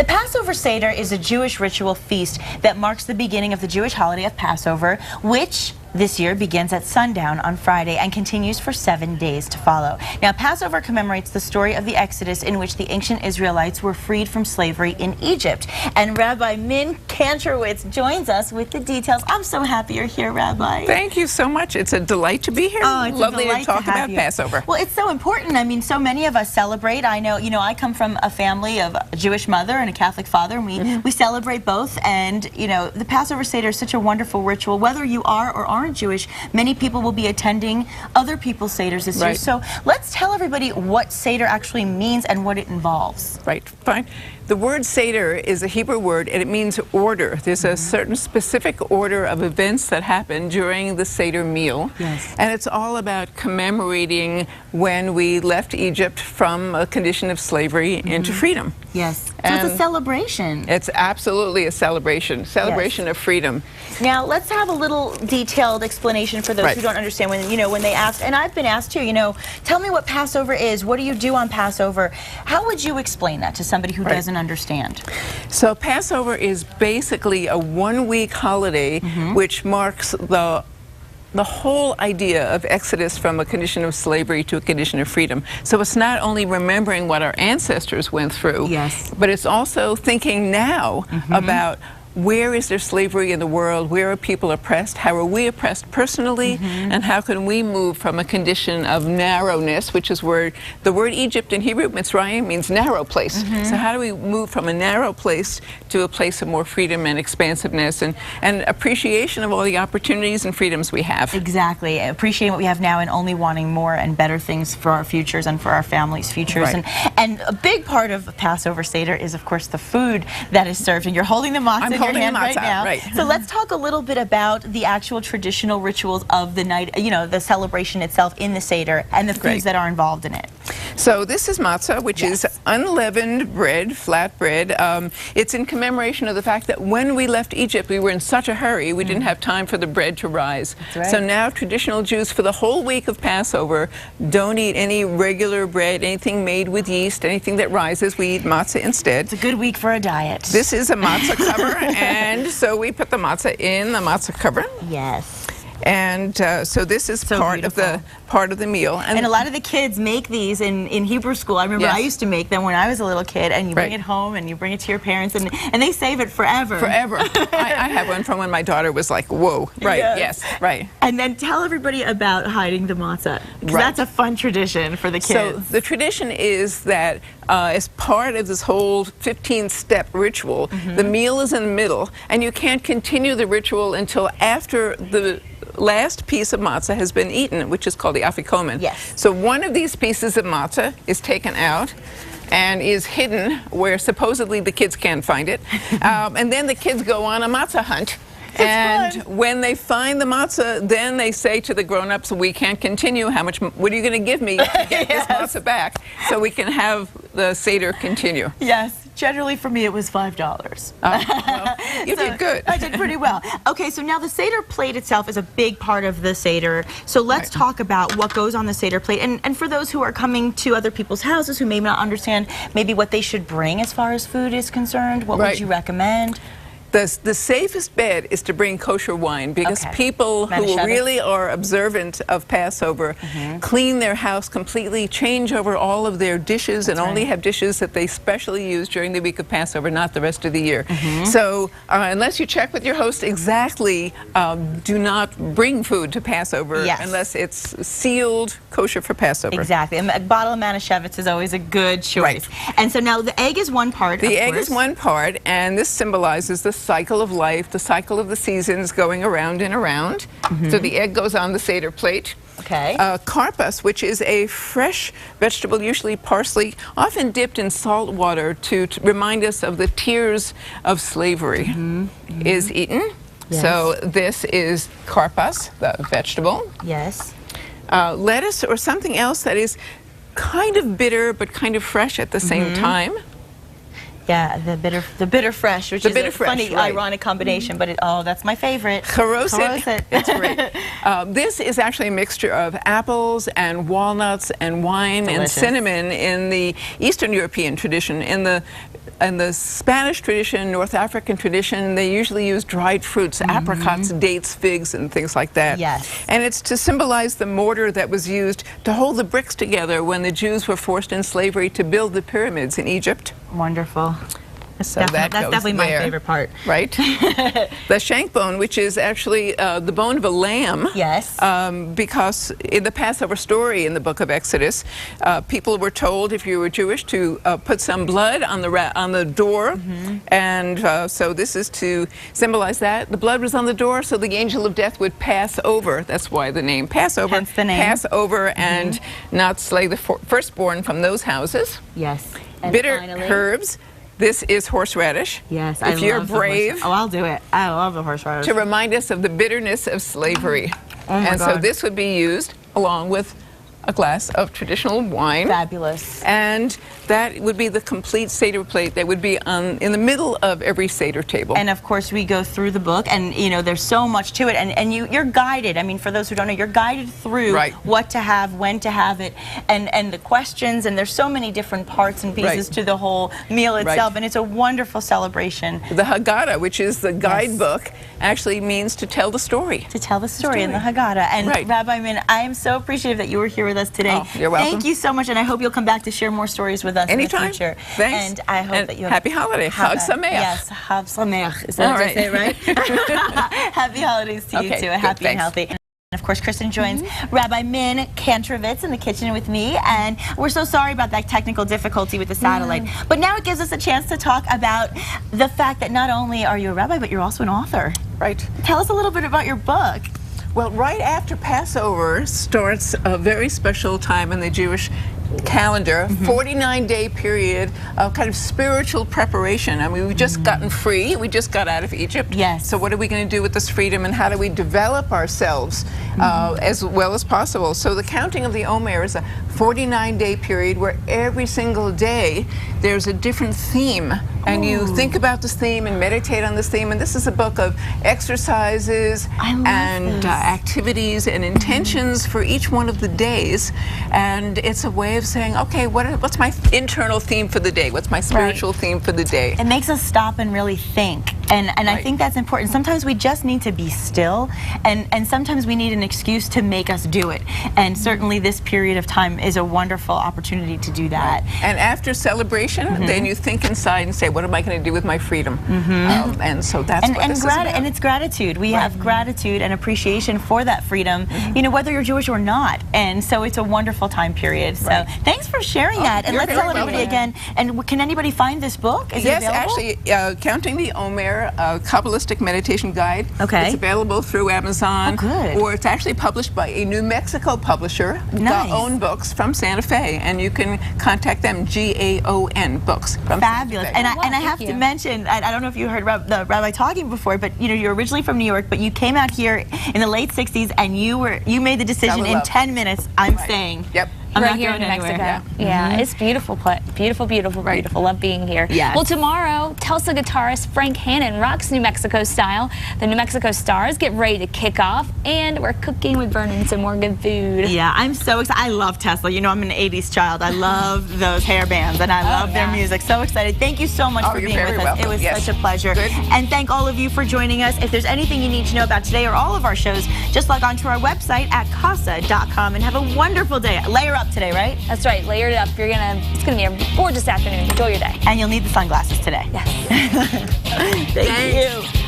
The Passover Seder is a Jewish ritual feast that marks the beginning of the Jewish holiday of Passover, which this year begins at sundown on Friday and continues for 7 days to follow. Now, Passover commemorates the story of the Exodus in which the ancient Israelites were freed from slavery in Egypt. And Rabbi Min Kantrowitz joins us with the details. I'm so happy you're here, Rabbi. Thank you so much. It's a delight to be here. Oh, it's lovely a delight to talk to have about you. Passover. Well, it's so important. I mean, so many of us celebrate. I know, I come from a family of a Jewish mother and a Catholic father, and we celebrate both. And, the Passover Seder is such a wonderful ritual. Whether you are or aren't Jewish, many people will be attending other people's Seders this year. So let's tell everybody what Seder actually means and what it involves. Right, fine. The word Seder is a Hebrew word, and it means order. There's a certain specific order of events that happen during the Seder meal. Yes. And it's all about commemorating when we left Egypt from a condition of slavery into freedom. Yes. So And it's a celebration. It's absolutely a celebration of freedom. Now, let's have a little detailed explanation for those who don't understand when they ask, and I've been asked too, tell me what Passover is. What do you do on Passover? How would you explain that to somebody who doesn't understand? So Passover is basically a one-week holiday which marks the whole idea of Exodus from a condition of slavery to a condition of freedom. So it's not only remembering what our ancestors went through, but it's also thinking now about where is there slavery in the world? Where are people oppressed? How are we oppressed personally? And how can we move from a condition of narrowness, which is where the word Egypt in Hebrew, Mitzrayim, means narrow place. So how do we move from a narrow place to a place of more freedom and expansiveness and appreciation of all the opportunities and freedoms we have? Exactly. Appreciating what we have now and only wanting more and better things for our futures and for our families' futures. And a big part of Passover Seder is, of course, the food that is served. And you're holding the matzah in your hand right now. So let's talk a little bit about the actual traditional rituals of the night, the celebration itself in the Seder and the foods that are involved in it. So this is matzah, which is unleavened bread, flat bread. It's in commemoration of the fact that when we left Egypt, we were in such a hurry, we didn't have time for the bread to rise. So now traditional Jews, for the whole week of Passover, don't eat any regular bread, anything made with yeast, anything that rises. We eat matzah instead. It's a good week for a diet. This is a matzah cover, and so we put the matzah in the matzah cover. Yes. And so this is part of the meal. And a lot of the kids make these in Hebrew school. I remember I used to make them when I was a little kid, and you bring it home and you bring it to your parents, and they save it forever. Forever. I have one from when my daughter was like, whoa. And then tell everybody about hiding the matzah, because that's a fun tradition for the kids. So the tradition is that as part of this whole 15-step ritual, the meal is in the middle, and you can't continue the ritual until after the last piece of matzah has been eaten, which is called the afikomen. So one of these pieces of matzah is taken out and is hidden where supposedly the kids can't find it. And then the kids go on a matzah hunt. And when they find the matzah, then they say to the grown-ups, we can't continue. What are you going to give me to get this matzah back so we can have the Seder continue? Yes. Generally, for me, it was $5. Well, you did good. I did pretty well. Okay, so now the Seder plate itself is a big part of the Seder. So let's talk about what goes on the Seder plate. And for those who are coming to other people's houses who may not understand maybe what they should bring as far as food is concerned, what would you recommend? The safest bet is to bring kosher wine, because people who really are observant of Passover clean their house completely, change over all of their dishes, and only have dishes that they specially use during the week of Passover, not the rest of the year. So unless you check with your host exactly, do not bring food to Passover unless it's sealed kosher for Passover. Exactly. A bottle of Manischewitz is always a good choice. And so now the egg is one part, The egg is one part, and this symbolizes the cycle of life, the cycle of the seasons going around and around. So the egg goes on the Seder plate. Karpas, which is a fresh vegetable, usually parsley, often dipped in salt water to remind us of the tears of slavery, is eaten. So this is karpas, the vegetable. Lettuce or something else that is kind of bitter but kind of fresh at the same time. Yeah, the bitter fresh, which is a funny, ironic combination, but that's my favorite. Choroset. It's great. This is actually a mixture of apples and walnuts and wine and cinnamon in the Eastern European tradition. In the Spanish tradition, North African tradition, they usually use dried fruits, apricots, dates, figs, and things like that. Yes. And it's to symbolize the mortar that was used to hold the bricks together when the Jews were forced in slavery to build the pyramids in Egypt. Wonderful. So that's definitely my favorite part. Right? The shank bone, which is actually the bone of a lamb. Yes. Because in the Passover story in the book of Exodus, people were told, if you were Jewish, to put some blood on the door. And so this is to symbolize that. The blood was on the door, so the angel of death would pass over. That's why the name Passover. Hence the name. Pass over and not slay the firstborn from those houses. Yes. And Bitter finally, herbs. This is horseradish. Yes, if you're brave. Oh, I'll do it. I love the horseradish. To remind us of the bitterness of slavery. So this would be used along with a glass of traditional wine. Fabulous. And that would be the complete Seder plate that would be in the middle of every Seder table. And of course we go through the book, and there's so much to it, and you're guided. I mean, for those who don't know, you're guided through what to have, when to have it, and the questions, and there's so many different parts and pieces to the whole meal itself, and it's a wonderful celebration. The Haggadah, which is the guidebook, actually means to tell the story. To tell the story in the Haggadah. And Rabbi Min, I am so appreciative that you were here with us today. Oh, you're welcome. Thank you so much, and I hope you'll come back to share more stories with us anytime. In the future. Thanks. And I hope that you have happy holidays. Chag Sameach. Yes, Chag Sameach. Is that what I say, right? Happy holidays to you too. Happy and healthy. And of course, Kristen joins Rabbi Min Kantrowitz in the kitchen with me, and we're so sorry about that technical difficulty with the satellite. But now it gives us a chance to talk about the fact that not only are you a rabbi, but you're also an author. Right. Tell us a little bit about your book. Well, right after Passover starts a very special time in the Jewish calendar, 49-day period of kind of spiritual preparation. I mean, we've just gotten free. We just got out of Egypt. Yes. So what are we going to do with this freedom, and how do we develop ourselves as well as possible? So the counting of the Omer is a 49-day period where every single day there's a different theme, and you think about this theme and meditate on this theme. And this is a book of exercises and activities and intentions for each one of the days. And it's a way of saying, okay, what's my internal theme for the day? What's my spiritual theme for the day? It makes us stop and really think. And I think that's important. Sometimes we just need to be still, and sometimes we need an excuse to make us do it. And certainly this period of time is a wonderful opportunity to do that. And after celebration, then you think inside and say, what am I going to do with my freedom? And so that's what this is about. And it's gratitude. We have gratitude and appreciation for that freedom, whether you're Jewish or not. And so it's a wonderful time period. So thanks for sharing that. And let's tell everybody again. And can anybody find this book? Is it available? Actually, Counting the Omer, Kabbalistic Meditation Guide. Okay. It's available through Amazon. Oh, good. Or it's actually published by a New Mexico publisher. Nice. Own Books from Santa Fe. And you can contact them, GAON Books from Fabulous. Santa Fe. And I have to mention, I don't know if you heard the rabbi talking before, but you're originally from New York, but you came out here in the late 60s, and you made the decision in 10 minutes, I'm staying. Yep. I'm right not here in going New anywhere. Mexico. Yeah, it's beautiful, beautiful, beautiful. Love being here. Yes. Well, tomorrow, Tulsa guitarist Frank Hannon rocks New Mexico style. The New Mexico Stars get ready to kick off, and we're cooking with Vernon some more good food. Yeah, I'm so excited. I love Tesla. I'm an 80s child. I love those hair bands, and I love their music. So excited. Thank you so much for being with us. Welcome. It was such a pleasure. Good. And thank all of you for joining us. If there's anything you need to know about today or all of our shows, just log on to our website at casa.com and have a wonderful day. Layer up today, right? That's right. Layer it up. It's gonna be a gorgeous afternoon. Enjoy your day. And you'll need the sunglasses today. Yes. Thank you.